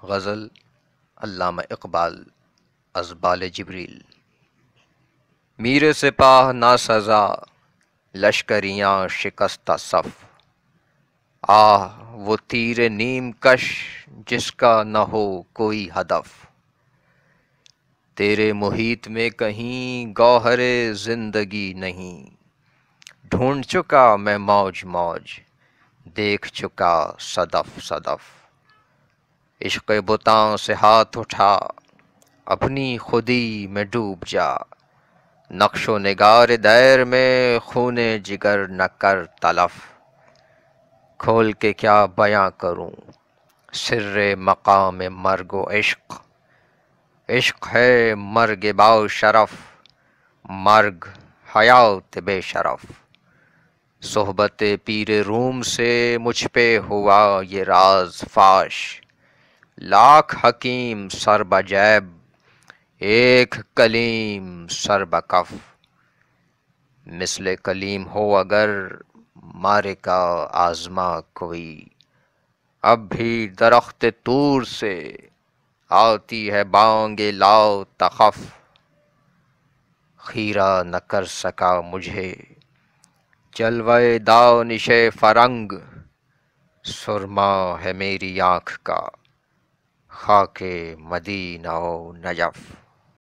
غزل علامہ اقبال از بال جبریل۔ میر سپاہ نا سزا لشکریاں شکستہ صف، آہ وہ تیر نیم کش جس کا نہ ہو کوئی ہدف۔ تیرے محیط میں کہیں گوہر زندگی نہیں، ڈھونڈ چکا میں موج موج دیکھ چکا صدف صدف۔ عشق بتاں سے ہاتھ اٹھا اپنی خودی میں ڈوب جا، نقش و نگار دیر میں خون جگر نہ کر تلف۔ کھول کے کیا بیاں کروں سر مقام مرگ و عشق، عشق ہے مرگ با شرف مرگ حیات بے شرف۔ صحبت پیر روم سے مجھ پہ ہوا یہ راز فاش، لاکھ حکیم سر بجیب ایک کلیم سر بکف۔ مثل کلیم ہو اگر مارکہ آزما کوئی، اب بھی درخت طور سے آتی ہے بانگ لا تخف۔ خیرہ نہ کر سکا مجھے جلوہ دانش فرنگ، سرما ہے میری آنکھ کا خاک مدینہ و نجف۔